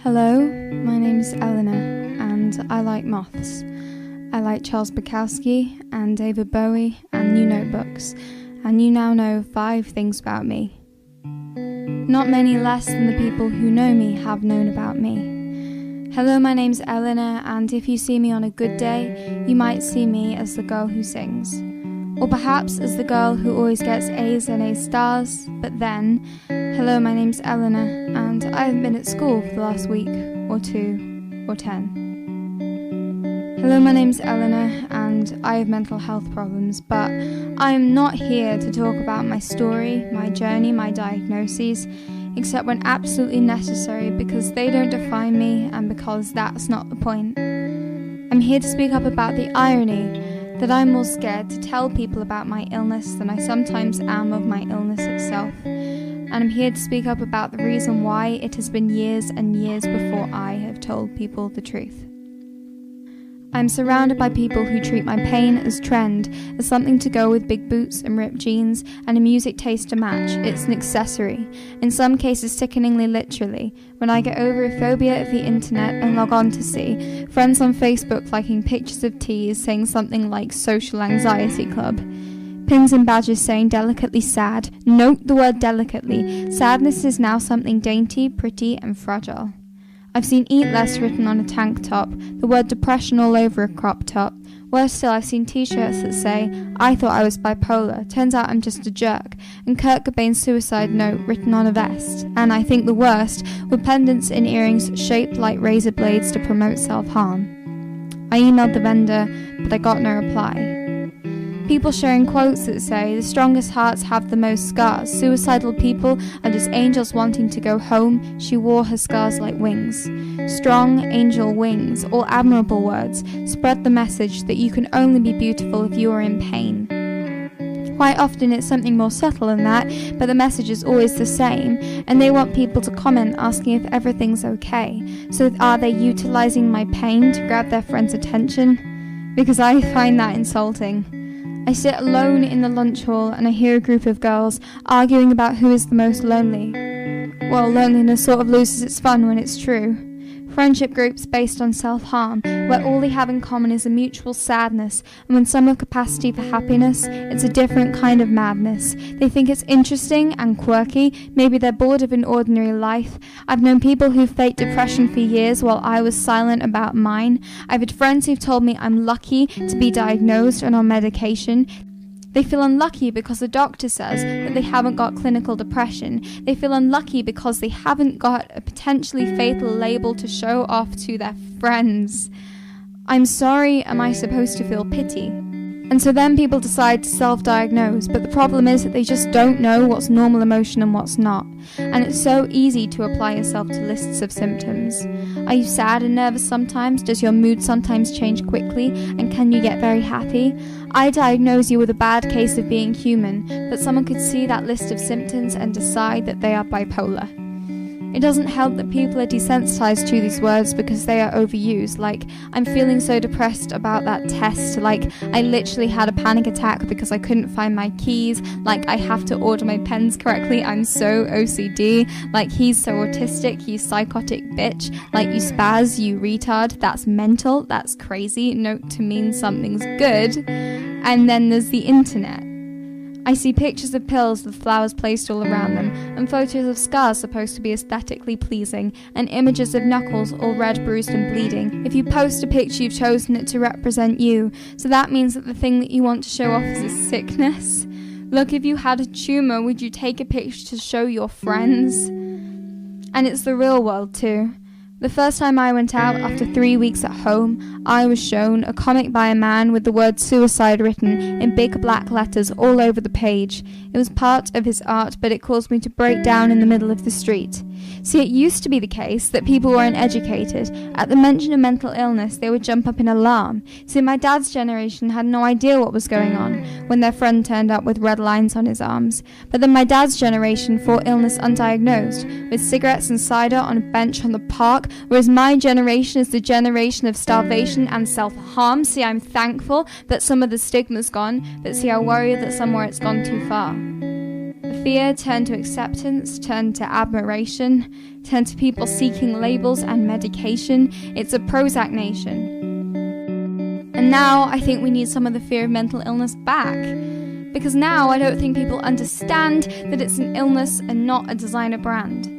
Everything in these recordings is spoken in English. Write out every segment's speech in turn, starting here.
Hello, my name's Eleanor, and I like moths. I like Charles Bukowski and David Bowie and new notebooks, and you now know 5 things about me. Not many less than the people who know me have known about me. Hello, my name's Eleanor, and if you see me on a good day, you might see me as the girl who sings. Or perhaps as the girl who always gets A's and A stars, but then, hello, my name's Eleanor, and I haven't been at school for the last week, or 2, or 10. Hello, my name's Eleanor, and I have mental health problems, but I am not here to talk about my story, my journey, my diagnoses, except when absolutely necessary, because they don't define me, and because that's not the point. I'm here to speak up about the irony that I'm more scared to tell people about my illness than I sometimes am of my illness itself. And I'm here to speak up about the reason why it has been years and years before I have told people the truth. I'm surrounded by people who treat my pain as trend, as something to go with big boots and ripped jeans and a music taste to match. It's an accessory, in some cases sickeningly literally, when I get over a phobia of the internet and log on to see friends on Facebook liking pictures of teas saying something like social anxiety club. Pins and badges saying delicately sad. Note the word delicately. Sadness is now something dainty, pretty and fragile. I've seen eat less written on a tank top, the word depression all over a crop top. Worse still, I've seen t-shirts that say, I thought I was bipolar, turns out I'm just a jerk, and Kurt Cobain's suicide note written on a vest. And I think the worst were pendants and earrings shaped like razor blades to promote self-harm. I emailed the vendor, but I got no reply. People sharing quotes that say, the strongest hearts have the most scars. Suicidal people are just angels wanting to go home. She wore her scars like wings. Strong angel wings, all admirable words, spread the message that you can only be beautiful if you are in pain. Quite often it's something more subtle than that, but the message is always the same, and they want people to comment asking if everything's okay. So are they utilizing my pain to grab their friend's attention? Because I find that insulting. I sit alone in the lunch hall and I hear a group of girls arguing about who is the most lonely. Well, loneliness sort of loses its fun when it's true. Friendship groups based on self-harm, where all they have in common is a mutual sadness, and when some have capacity for happiness, it's a different kind of madness. They think it's interesting and quirky, maybe they're bored of an ordinary life. I've known people who've faked depression for years while I was silent about mine. I've had friends who've told me I'm lucky to be diagnosed and on medication. They feel unlucky because the doctor says that they haven't got clinical depression. They feel unlucky because they haven't got a potentially fatal label to show off to their friends. I'm sorry, am I supposed to feel pity? And so then people decide to self-diagnose, but the problem is that they just don't know what's normal emotion and what's not. And it's so easy to apply yourself to lists of symptoms. Are you sad and nervous sometimes? Does your mood sometimes change quickly? And can you get very happy? I diagnose you with a bad case of being human, but someone could see that list of symptoms and decide that they are bipolar. It doesn't help that people are desensitized to these words because they are overused, like, I'm feeling so depressed about that test, like, I literally had a panic attack because I couldn't find my keys, like, I have to order my pens correctly, I'm so OCD, like, he's so autistic, you psychotic bitch, like, you spaz, you retard, that's mental, that's crazy, note to mean something's good, and then there's the internet. I see pictures of pills with flowers placed all around them, and photos of scars supposed to be aesthetically pleasing, and images of knuckles all red, bruised and bleeding. If you post a picture, you've chosen it to represent you, so that means that the thing that you want to show off is a sickness. Look, if you had a tumour, would you take a picture to show your friends? And it's the real world too. The first time I went out, after 3 weeks at home, I was shown a comic by a man with the word suicide written in big black letters all over the page. It was part of his art, but it caused me to break down in the middle of the street. See, it used to be the case that people were uneducated. At the mention of mental illness, they would jump up in alarm. See, my dad's generation had no idea what was going on when their friend turned up with red lines on his arms. But then my dad's generation fought illness undiagnosed, with cigarettes and cider on a bench on the park, whereas my generation is the generation of starvation and self-harm. See, I'm thankful that some of the stigma's gone, but see, I worry that somewhere it's gone too far. The fear turned to acceptance, turned to admiration, turned to people seeking labels and medication. It's a Prozac nation. And now I think we need some of the fear of mental illness back. Because now I don't think people understand that it's an illness and not a designer brand.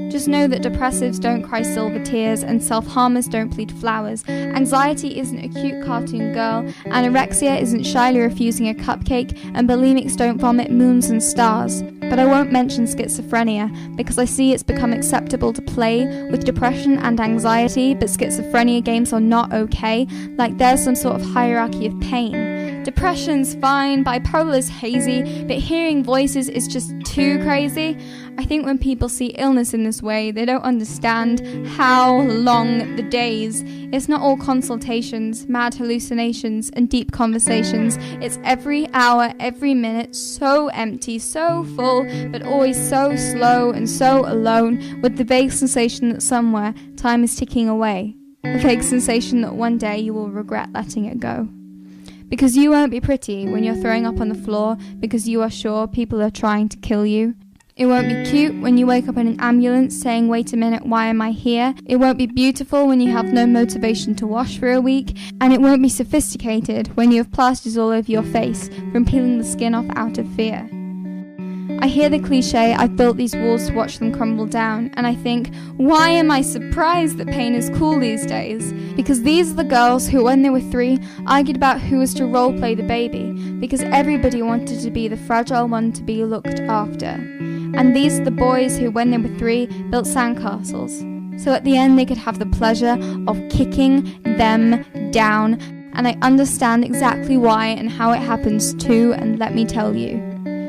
Just know that depressives don't cry silver tears and self-harmers don't plead flowers. Anxiety isn't a cute cartoon girl, anorexia isn't shyly refusing a cupcake, and bulimics don't vomit moons and stars. But I won't mention schizophrenia, because I see it's become acceptable to play with depression and anxiety, but schizophrenia games are not okay, like there's some sort of hierarchy of pain. Depression's fine, bipolar's hazy, but hearing voices is just too crazy. I think when people see illness in this way, they don't understand how long the days. It's not all consultations, mad hallucinations, and deep conversations. It's every hour, every minute, so empty, so full, but always so slow and so alone, with the vague sensation that somewhere time is ticking away. A vague sensation that one day you will regret letting it go. Because you won't be pretty when you're throwing up on the floor because you are sure people are trying to kill you. It won't be cute when you wake up in an ambulance saying, "Wait a minute, why am I here?" It won't be beautiful when you have no motivation to wash for a week. And it won't be sophisticated when you have plasters all over your face from peeling the skin off out of fear. I hear the cliche, "I've built these walls to watch them crumble down," and I think, why am I surprised that pain is cool these days? Because these are the girls who, when they were 3, argued about who was to roleplay the baby, because everybody wanted to be the fragile one to be looked after. And these are the boys who, when they were 3, built sandcastles, so at the end they could have the pleasure of kicking them down. And I understand exactly why and how it happens too, and let me tell you.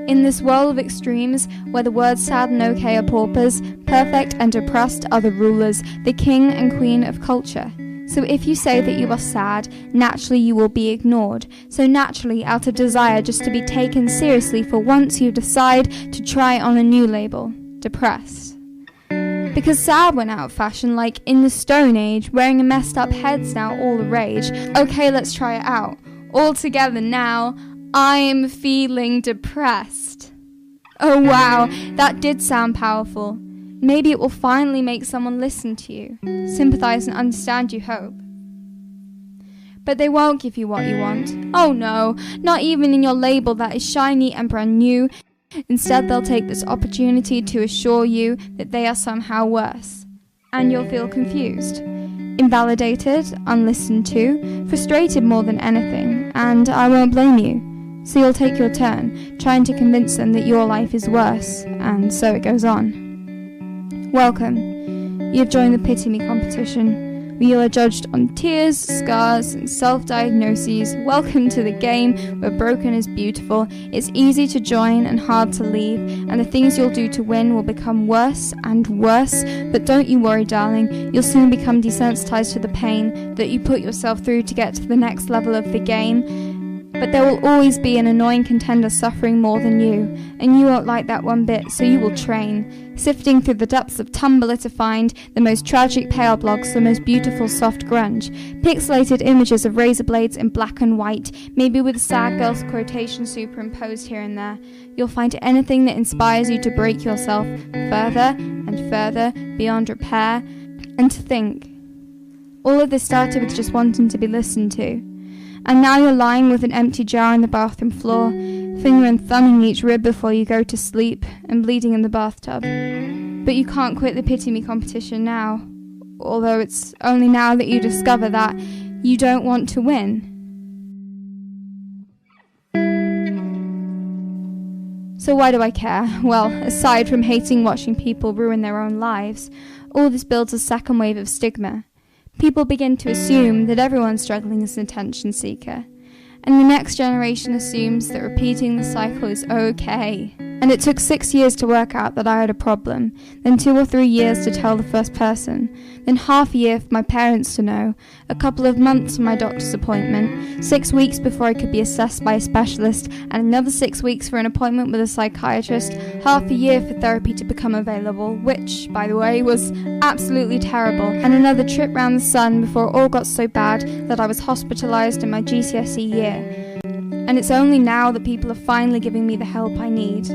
In this world of extremes, where the words sad and okay are paupers, perfect and depressed are the rulers, the king and queen of culture. So if you say that you are sad, naturally you will be ignored. So naturally, out of desire just to be taken seriously for once, you decide to try on a new label, depressed. Because sad went out of fashion like in the Stone Age, wearing a messed up head's now all the rage. Okay, let's try it out. All together now. I'm feeling depressed. Oh wow, that did sound powerful. Maybe it will finally make someone listen to you, sympathize and understand you, hope. But they won't give you what you want. Oh no, not even in your label that is shiny and brand new. Instead, they'll take this opportunity to assure you that they are somehow worse. And you'll feel confused, invalidated, unlistened to, frustrated more than anything, and I won't blame you. So you'll take your turn, trying to convince them that your life is worse, and so it goes on. Welcome. You've joined the Pity Me competition, where you are judged on tears, scars, and self-diagnoses. Welcome to the game where broken is beautiful. It's easy to join and hard to leave, and the things you'll do to win will become worse and worse. But don't you worry, darling, you'll soon become desensitized to the pain that you put yourself through to get to the next level of the game. But there will always be an annoying contender suffering more than you, and you won't like that one bit, so you will train, sifting through the depths of Tumblr to find the most tragic pale blogs, the most beautiful soft grunge, pixelated images of razor blades in black and white, maybe with a sad girl's quotation superimposed here and there. You'll find anything that inspires you to break yourself further and further beyond repair. And to think, all of this started with just wanting to be listened to. And now you're lying with an empty jar on the bathroom floor, finger and thumbing each rib before you go to sleep, and bleeding in the bathtub. But you can't quit the Pity Me competition now, although it's only now that you discover that you don't want to win. So why do I care? Well, aside from hating watching people ruin their own lives, all this builds a second wave of stigma. People begin to assume that everyone struggling is an attention seeker, and the next generation assumes that repeating the cycle is okay. And it took 6 years to work out that I had a problem, then 2 or 3 years to tell the first person, then half a year for my parents to know, a couple of months for my doctor's appointment, 6 weeks before I could be assessed by a specialist, and another 6 weeks for an appointment with a psychiatrist, half a year for therapy to become available, which, by the way, was absolutely terrible, and another trip round the sun before it all got so bad that I was hospitalised in my GCSE year. And it's only now that people are finally giving me the help I need.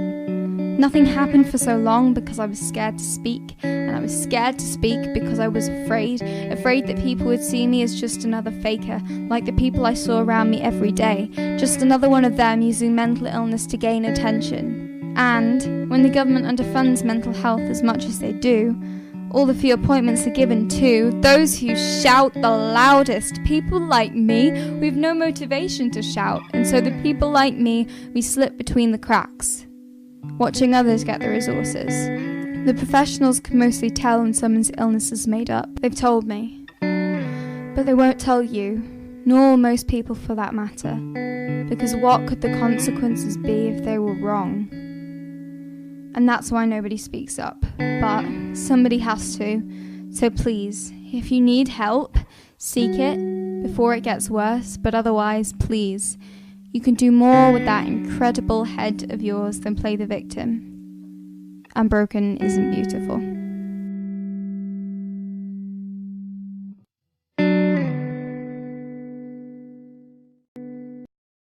Nothing happened for so long because I was scared to speak, and I was scared to speak because I was afraid that people would see me as just another faker, like the people I saw around me every day, just another one of them using mental illness to gain attention. And when the government underfunds mental health as much as they do, all the few appointments are given to those who shout the loudest. People like me, we have no motivation to shout, and so the people like me, we slip between the cracks, watching others get the resources. The professionals can mostly tell when someone's illness is made up. They've told me. But they won't tell you, nor most people for that matter, because what could the consequences be if they were wrong? And that's why nobody speaks up. But somebody has to. So please, if you need help, seek it before it gets worse. But otherwise, please, you can do more with that incredible head of yours than play the victim. And broken isn't beautiful.